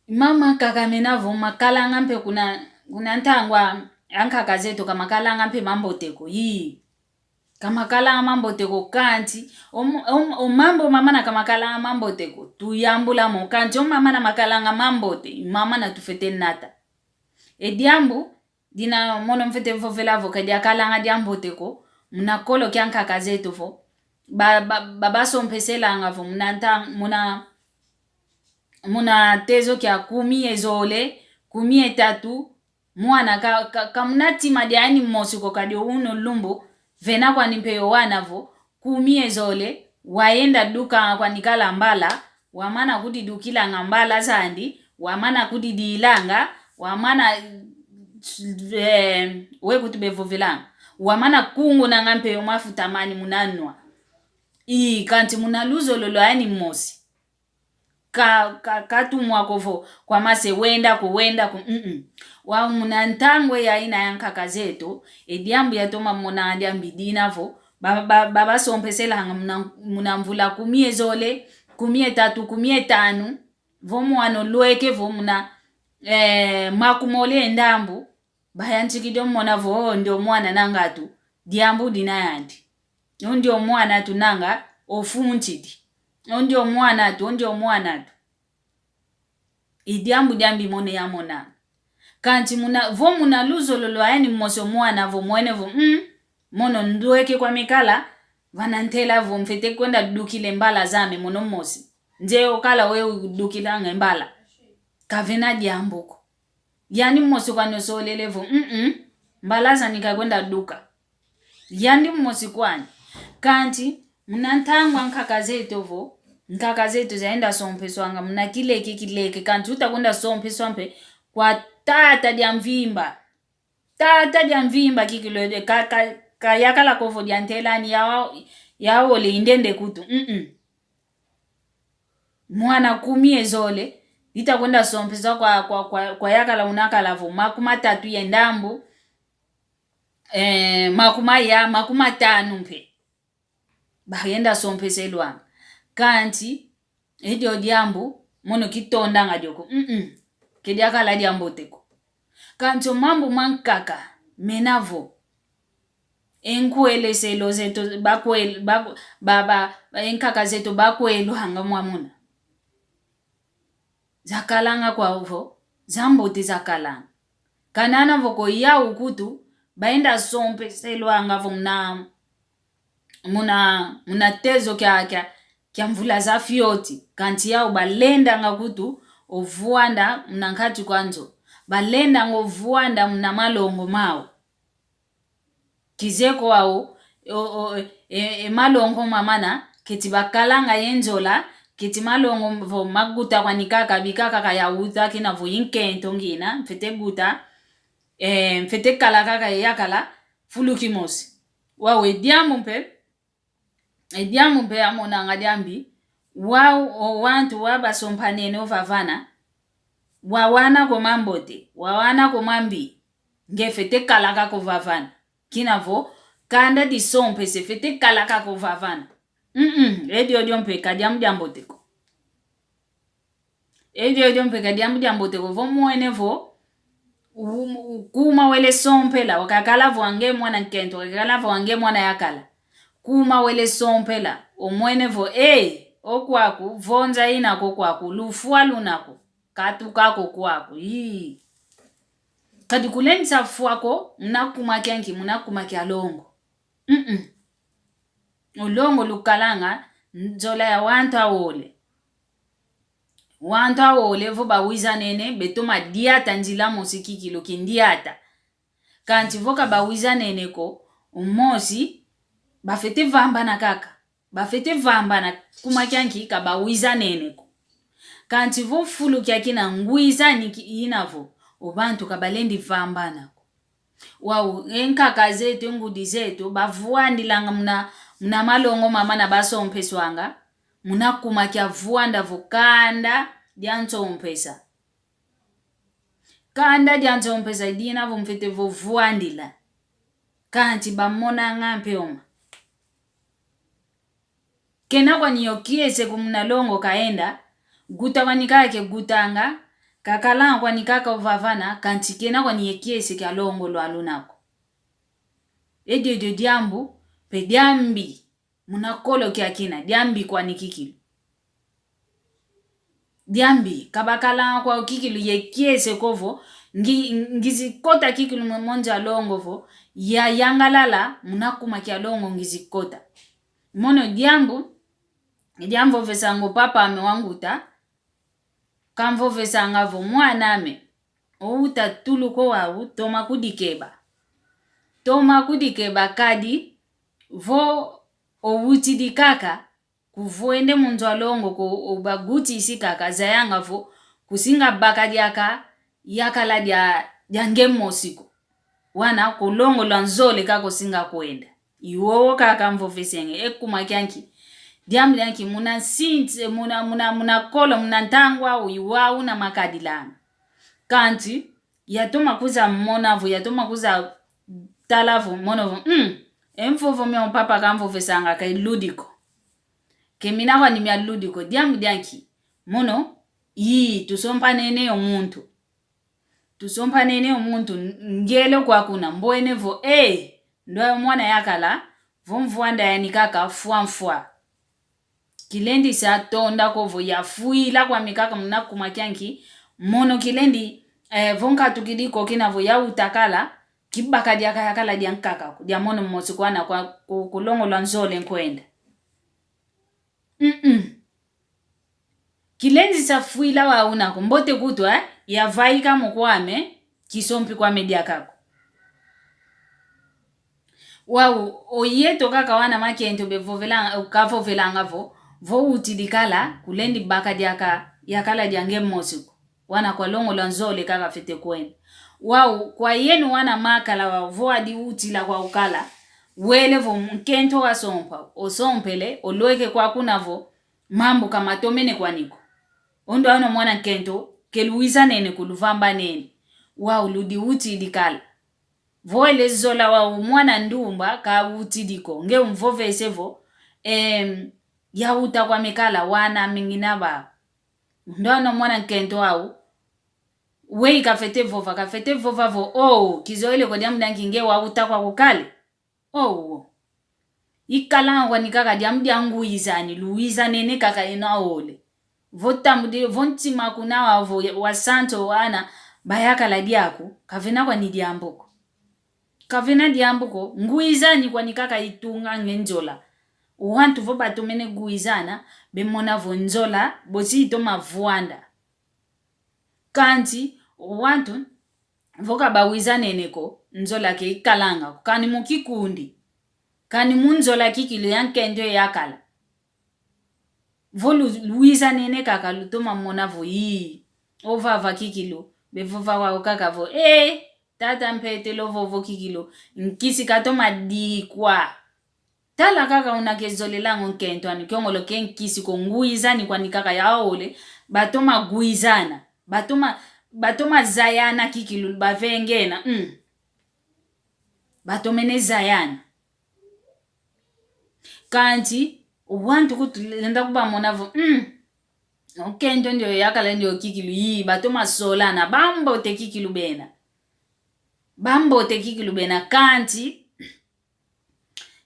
Mama kaka menavo makalanga mpe kuna ntangwa ankaka zetu kama kalanga mpe mambo teko kama kalanga mambo teko kanti mambo mama na kama kalanga mambo teko tuyambula mo kanti mama na makalanga mambo te mama na tufete nata diambu dina mono mfete vovela voka dia kalanga diambo teko munakolo kyankaka zetu vo baba sompesela ngavo muna tezo kya 10 ezole 13 mwana ka munati madiani mosiko kadi uno lumbu vena kwa nimpeyo wanavo 10 ezole waenda duka kwa nikala mbala wamana kudi dukila ngambala zandi wamana kudi dilanga wamana we kutubevovilanga wamana kungu na ngampeyo mafuta mani munanwa kanti munaluzo lolo yani mosi katumwa kovo kwa mase wenda wa munantangwe ya ina yankaka zetu diambu ya toma muna diambi dinavo baba sompesela hanga munamvula 10 ezole 13 15 vomu ano loeke vomuna makumole ndambu bayanchikido mona vo ndio mwana nangatu diambu dinayandi ndio mwana tunanga ofuntidi ndio mwana tu idiambu diambi mone ya mona kanti muna luzo lolo yani mmoso mwana vo mwene vo mono ndueke kwa mikala vanantela vo mfete kwenda dukile mbala zame mono mmosi nje okala we dukila ngembala kavena diambuko yani mmoso kwa nosolele vo mbala zanika kwenda duka yani mmosi kwani kanti munantangwa nkaka zetu vo nkaka zetu zaenda sompeswanga muna kileke kanti utakwenda sompeswampe kwa tata dia mvimba kikilode kayakala kovo dia ntelani yao le indende kutu mwana 10 ezole itakwenda sompeswa kwa yakala unakala vo 3 yendambu 5 mpe bahenda sompeselwa kanti edio diambu mono kitonda ngadioko kedia kala diambo teko kanto mambo mankaka menavo enkwele selo zeto bakwel baba enkaka zeto bakwelu hanga mwamuna zakalanga kwa uvo zambote zakalanga kanana voko ya ukutu baenda sompeselwa ngavo muna tezo kya mvula za fioti kanti yao balenda ngakutu ovuanda mnankati kwanzo balenda ngovuanda mna malongo mao kizeko au malongo mamana keti bakalanga yenzola keti malongo vo maguta kwa nikaka bikaka kaya uta kina vo yinkento ngina mfete guta mfete kala kaka yakala fuluki mosi wawe ediamu mpe amona ngadiambi wao wantu wabasompanene ovavana wawana ko mambote wawana ko mambi ngefete kala kako vavana kinavo kanda di sompe se fete kala kako vavana edio mpe kadiamu diamboteko edio mpe kadiamu diamboteko vo muene vo kuma wele sompela wakakala vange mwana nkento wakakala vange mwana yakala kuma wele sompela omwene vo okwaku vonza inako kwaku lufua lunako katukako kwaku kadi kulenisa fuako mnakumakia longo olongo lukalanga nzola ya wantu awole vo bawiza nene betoma diata njila mosikikilo kindiata kanti voka bawiza nene ko umosi bafete vambana kaka bafete vambana kumakianki ka bawiza nene ko kanti vo fulu kyakina ngwiza inavo obantu kabalendi vambana ko wau enkaka zetu ngudi zetu bavuandilanga mna malongo mama na basompeswanga munakumakia vuanda vukanda diantsompesa kanda diantsompesa dina vumfete vo vuandila kanti bamona ngampe oma kena kwa niyokiese kumnalongo kaenda guta wanikake gutanga kakala kwa nikaka ovavana kanti kena kwa niyekiese kya longo lo alunako diambu pe diambi munakolo kyakina diambi kwa nikikilo diambi kabakala kwa kikilu yekiese kovo ngizikota kikilu mmonja longo vo ya yangalala munakuma kya longo ngizikota mono diambo vesango papa amewanguta kamvo vesanga vo mwaname outa tuluko wawu toma kudikeba kadi vo owuti di kaka kuvuende munzwa longo ko obaguti isi kaka zayanga vo kusinga baka diaka yakala dia ngemosiko wana kolongo lwanzole kako singa kuenda iwowo kaka mvo vesenge ekumakyanki diambi yanki muna sinte muna kolo muna ntangwa uiwa una makadilana kanti yatoma kuza monavo yatoma kuza talavo monovo emfovo meo papa kamvo vesanga kai ludiko kemina kwa nimya ludiko diambi yanki mono tusompanene omuntu ngele kwa kuna mboenevo ndo mwana yakala vomvuanda yanikaka fuamfua kilendi sa tonda kovo ya fuila kwa mikaka munakumakyanki mono kilendi vonka tukidiko kinavo ya utakala kibaka diaka yakala diankaka dia mono mmosikwana kwa kulongo lwanzole nkwenda kilendi sa fuila wa unako mbote kutwa ya vaika mokwame kisompi kwa media kako wau oyeto kaka wana makento bevovelanga ukavovelanga vo utidikala kulendi baka diaka yakala diange mosiko wana kwa longo lwanzole kaka fete kwenda wau kwa yenu wana makala wa vo adi utila kwa ukala wele vo mkento wa sompa osompele oloeke kwa kunavo mambo kama tomene kwa niko ondo ano mwana kento keluiza nene kuluvamba nene wau ludi utidikala voele zola wa mwana ndumba ka utidiko nge umvovesevo ya uta kwa mikala wana minginaba ndono mwana nkento au wei kafete vova vo kizoele kwa diamu danki nge wa uta kwa kukale ikala kwa nikaka diamu diangu izani luiza nene kaka inaole votamudi vontima kuna wa santo wana bayaka la diako kavena kwa nidiambuko kavena diambuko nguizani kwa nikaka itunga ngenjola uwantu vo batumene guizana bemona vonzola bosi itoma vuanda kanti uwantu voka bawizane neko nzola ke ikalanga kani mukikundi kani munzola kikilo yankendo yakala volu luisa nene kaka lutoma mona vo yi ovava kikilo bevova wa kaka vo tata mpete lovo kikilo nkisi katoma dikwa tala kaka unakezolelango nkento ani kyongolo kenkisi ko nguizani kwa nikaka yaole batoma guizana batoma zayana kikilo bavengena batomene zayana kanti wantu kutulenda kuba monavo okento ndio yakala ndio kikilo yi batoma solana bambote kikilo bena kanti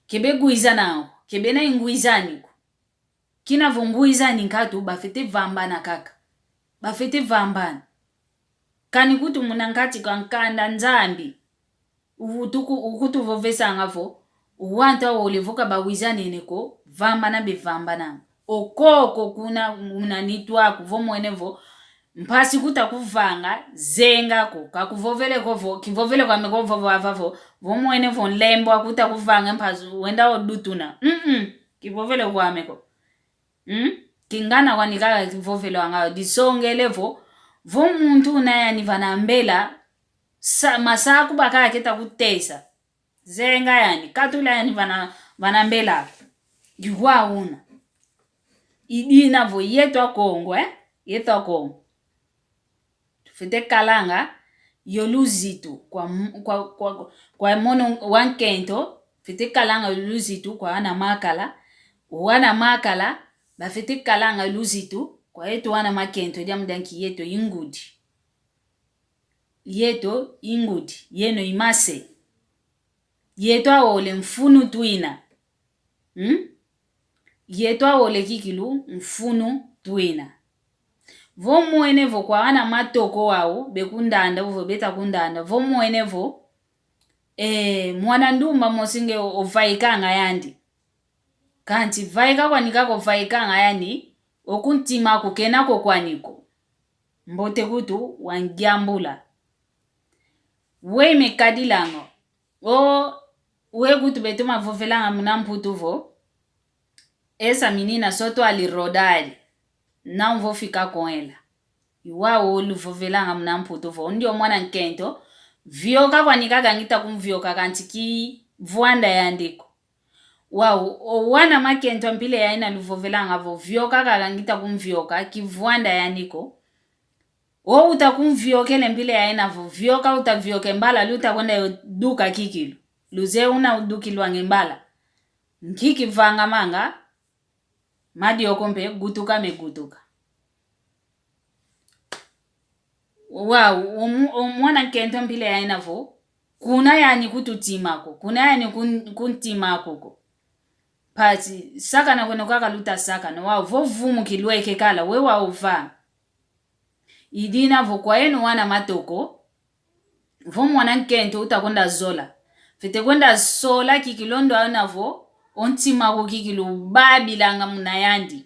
kebe guizana kebe na nguizani kina vonguizani nkatu bafete vambana kaka bafete vambana kani kutu munangati kankanda nzambi ukutu vovesa ngavo uwanta olivuka bawizani neko vambana bevambana okoko kuna unanitwa kuvomwenevo mpasi kutakuvanga zengako kakuvovele kovo kivovele kwa mekovo vavavo vomwenevo nlembo akutakuvanga mpasi wenda odutuna kivovele kwa meko kingana kwa nikaka kivovele wanga disongelevo vomuntu unayani vanambela masaku baka kita kutesa zenga yani katula yani vanambela yuwa una idina vo yetwa Kongo yetwa Kongo fete kalanga yoluzitu kwa mono wankento fete kalanga yoluzitu kwa wana makala ba fete kalanga yoluzitu kwa yetu wana makento dia mudanki yeto ingudi yeno imase yeto awole mfunu tuina yeto awole kikilu mfunu tuina vomwenevo kwa wana matoko wao bekundanda uvo beta kundanda vomwenevo mwana ndumba mosinge ovaikanga yandi kanti vaika kwa nikako vaikanga yani okuntima kukenako kwaniko mbote kutu wangiambula we mekadilango we kutu betuma vovelanga munamputuvo esa minina soto alirodali na mvo fika koela iwa olu vovelanga munamputuvo ndio mwana nkento vyoka kwa nikaka ngita kumvyoka kantiki vuanda yandiko wana makento mpile ya ina luvovelanga vo vyoka kaka ngita kumvyoka kivuanda yandiko utakumvyokele mpile ya ina vo vyoka utavyoke mbala luta kwenda duka kikilo luze una udukilwa ngembala nkiki vanga manga madi okompe gutuka megutuka mwana nkento mpile ya ina vo kuna yani kututimako kuna yani kuntimako pati saka na kweno kaka luta saka no vovumu kilweke kala wewa uva idina vo kwa yenu wana matoko mwana nkento utakonda zola fete kwenda sola kikilondo anavo ontimako kikilu babilanga munayandi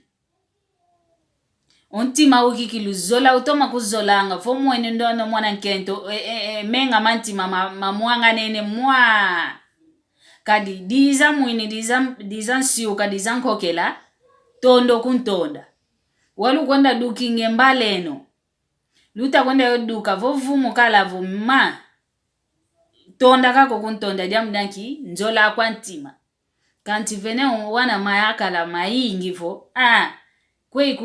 ontimako kikilu zola utoma kuzolanga mwene ndono mwana nkento menga mantima mamuanga nene mwa kadi diza mwini diza nsiuka diza nkokela tondo kuntonda walu kwenda duki ngembaleno luta kwenda yoduka vovumu kala vuma tonda kako kuntonda dia mdanki nzola kwa ntima kanti vene wana mayakala mayingi vo kwe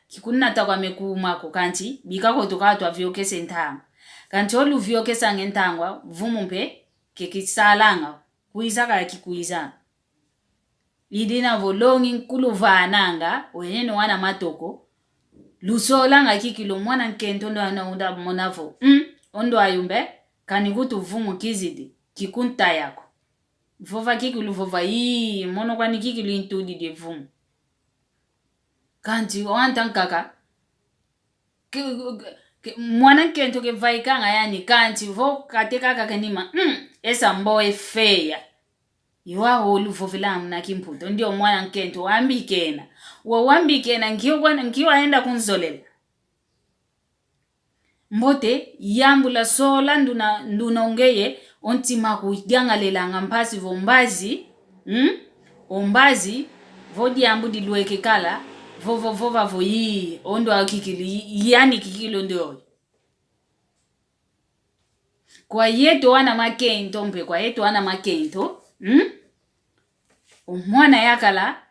kikunata kwa mekumako kanti bikako tukatwa vyokese ntanga kanti olu vyokesa ngentangwa vumu mpe kekisalanga kuizaka kikuiza idina volongi nkulu vananga weneno wana matoko lusolanga kikilo mwana nkento ndo anaunda monavo ondo ayumbe kani kutu vumu kizidi kikunta yako vova kikilo vova mono kwani kikilo intudi de vumu kanti wantankaka mwana nkento ke vaikanga yani kanti vo kateka kakanima esa mboe feya iwa holu vovilamu na kimputo ndio mwana nkento wambikena nkiwa enda kunzolela mbote yambula sola nduna ongeye ontima kuigangalela ngampasi vombazi ombazi vodi ambu dilueke kala vo yi ondo akikili yani kikilo ndio kwa yetu wana makento mpe kwa yetu wana makento omwana yakala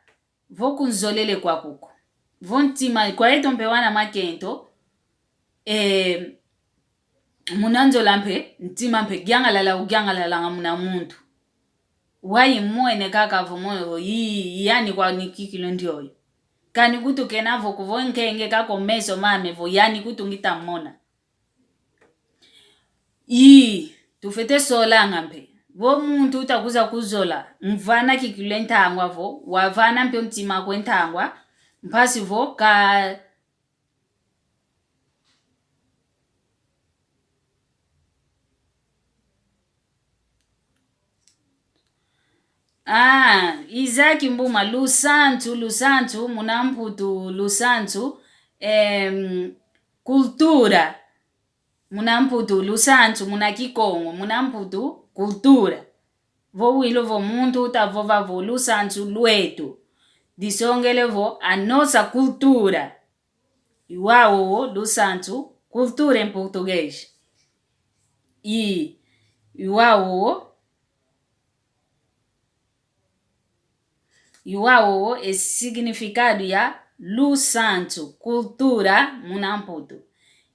vokunzolele kwa kuko vontima kwa yetu mpe wana makento munanzola mpe ntima mpe gyangalala nga muna muntu wayi mwene kaka vomono yi yani kwa nikikilo ndio kani kutu kenavo kuvonkenge kako meso mame vo yani kutu ngita mona tufete sola ngampe vo muntu utakuza kuzola mvana kikilo ntangwa vo wavana mpe mtima kwentangwa mpasi vo ka izaki mbuma lusantu munamputu lusantu kultura munamputu lusantu munakikongo munamputu kultura vowilo vo muntu utavova vo lusantu lwetu disongele vo anosa cultura iwawo lusantu cultura em português iwawo significado ya lusantu cultura munamputu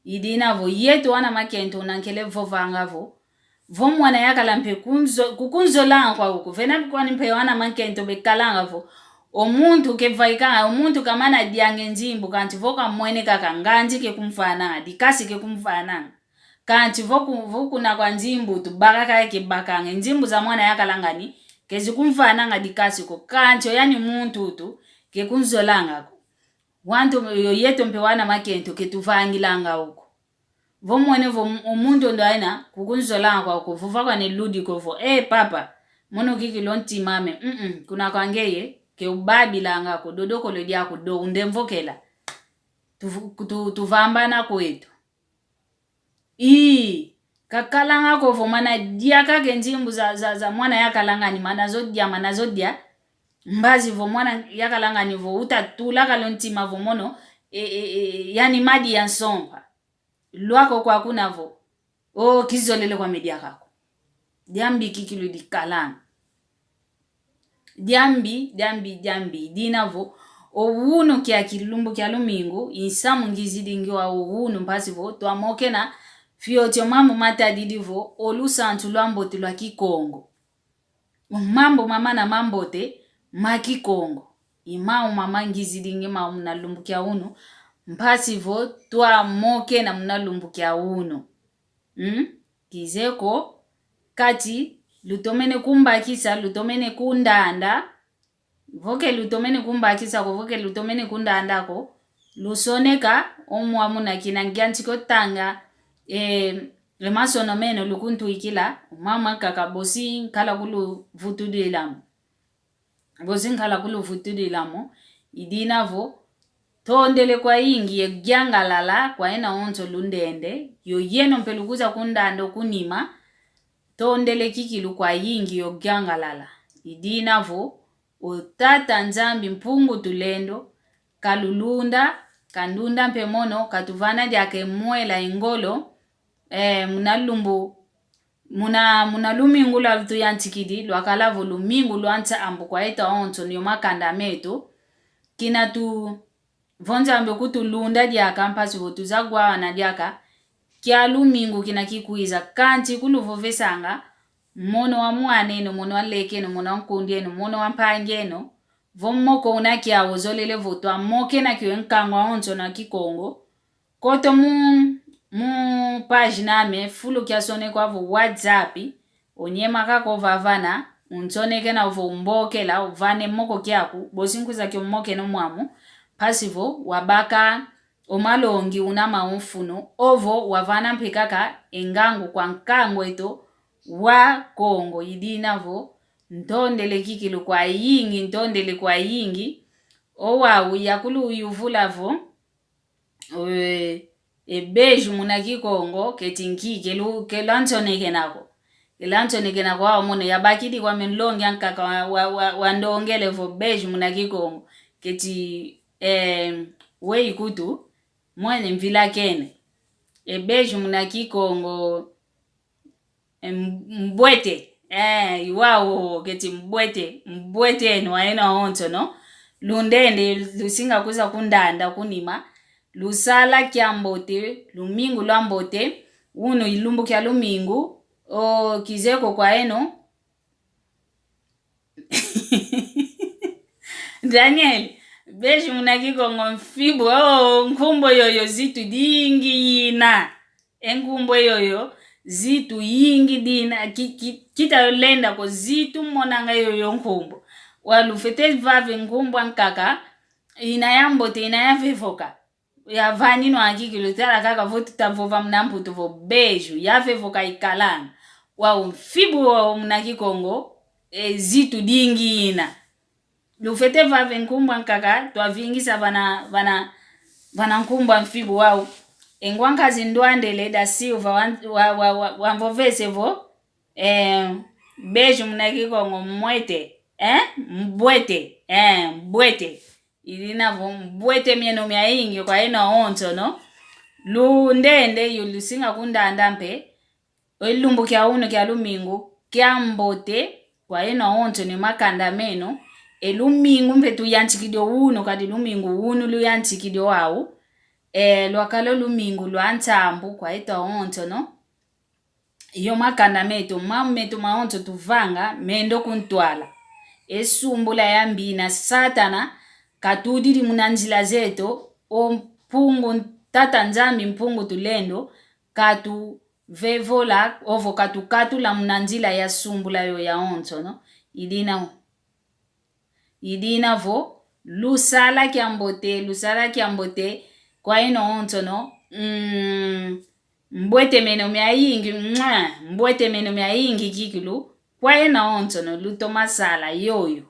idina vo yetu wana makento nankele vovanga vo mwana yakala mpe kukunzolanga kwa uku vena kwani mpe wana makento bekalanga vo omuntu kevaikanga omuntu kamana diange njimbu kanti voka mwene kaka nganji ke kumfana dikasi ke kumfana kanti vokuna kwa njimbu tubaka kaya ke bakanga njimbu za mwana yakala ngani kezi kumfana nga dikasi ko kanti yani muntu tu ke kunzolanga ko wantu yetu mpe wana makento ke tuvangilanga uko vomwene omuntu ndo aina kukunzolanga kwa uko vuva kwa neludi ko vo papa mono kikilo ntimame kuna kwangeye ke ubabilanga ko dodoko lo dia ko do undemvokela tuvambana kwetu kakalanga ko vo mana dia kake njimbu za mwana yakalanga ni mana zodia mbazi vo mwana yakalanga ni vo utatula kalontima vo mono yani madi ya nsompa lwako kwa kuna vo kizolele kwa media kako diambi kikilu dikalanga diambi dinavo owuno kya kilumbu kya lumingu insamu ngizidingi wa owuno mpasi vo tuamoke na fiotyo mambo matadidivo olusantu lwambote lwa kikongo mambo mama na mambote makikongo imau mama ngizidingi ma munalumbu kya uno mpasi vo tuamoke na munalumbu kya uno kizeko kati lutomene kumbakisa lutomene kundanda voke lutomene kumbakisa ko voke lutomene kundanda ko lusoneka omwamu na kinangiantiko tanga masono meno lukuntu ikila mama kaka bosi kala kulu vutudu ilamo idinavo tondele kwa ingi yegyangalala kwa ena onto lundende yo yeno mpelukuza kundando kunima tondele kikilu kwa yingi yogyangalala idinavo utata nzambi mpungu tulendo kalulunda kandunda mpe mono katuvana diake mwela ingolo munalumbu munalumingu lwa lutu yantikidi lwakala volumingu lwanta ambu kwa eta onto niyo makanda metu kina tu vonza ambe kutulunda diaka mpasi votuzagwa wana diaka kia lumingu kina kikuiza kanti kuluvovesanga mono wa mwaneno mono wa lekeno mono wa nkundeno mono wa mpangeno vomoko unakia wozolele voto amoke na kiwe nkangwa onto na kikongo koto mu page name fulu kia sone kwa vo WhatsApp onyema kako vavana unsoneke na vo umboke la uvane moko kiaku bosinkuza kio mmoke no mwamu pasivo wabaka omalongi unama umfuno ovo wavana mpikaka engangu kwa nkango eto wa Kongo idinavo ntondele kikilu kwa yingi owawu yakulu uyuvulavo ebeju muna kikongo ketinki kelantsoneke nako Ilancho nikena kwa mune yabakidi kwa menlongi ankaka wandongele vo beju muna kikongo keti we ikutu mwenye mvila kene beju muna kikongo mbwete iwao keti mbwete eno aena onto no lundende lusinga kuza kundanda kunima lusala kiambote lumingu lwambote uno ilumbu kya lumingu o kizeko kwa eno Daniel beju muna kikongo mfibu nkumbo yoyo zitu dingi ina enkumbo yoyo zitu yingi dina kita yolenda ko zitu monanga yoyo nkumbo walufete vave nkumbo ankaka ina yambote ina yavevoka ya vanino akikilo tala kaka votu tavova mnamputu vo beju yavevoka ikalana wa mfibu wa muna kikongo zitu dingi ina lufete vave nkumbo ankaka twavingisa vana nkumbo mfibu wao engwanka zindwandele da silva wamvovese vo beju muna kikongo mwete mbwete ilina vo mbwete mieno mya ingi kwa ena onto no lundende yulusinga kundanda mpe ilumbu kya uno kya lumingu kya mbote kwa ena onto ni makanda meno lumingu mpe tuyanchikidio uno kadi lumingu uno luyanchikidio wau lwakalo lumingu lwantambu kwa ita onto no iyo makanda metu maonto tuvanga mendo kuntwala esumbula yambina satana katudiri munanjila zeto mpungu tata nzambi mpungu tulendo katu vevola ovo katula munanjila ya sumbula yo ya onto no idina vo lusala kiambote kwa ino onto no mbwete meno mya ingi kikilu kwa ina onto no luto masala yoyo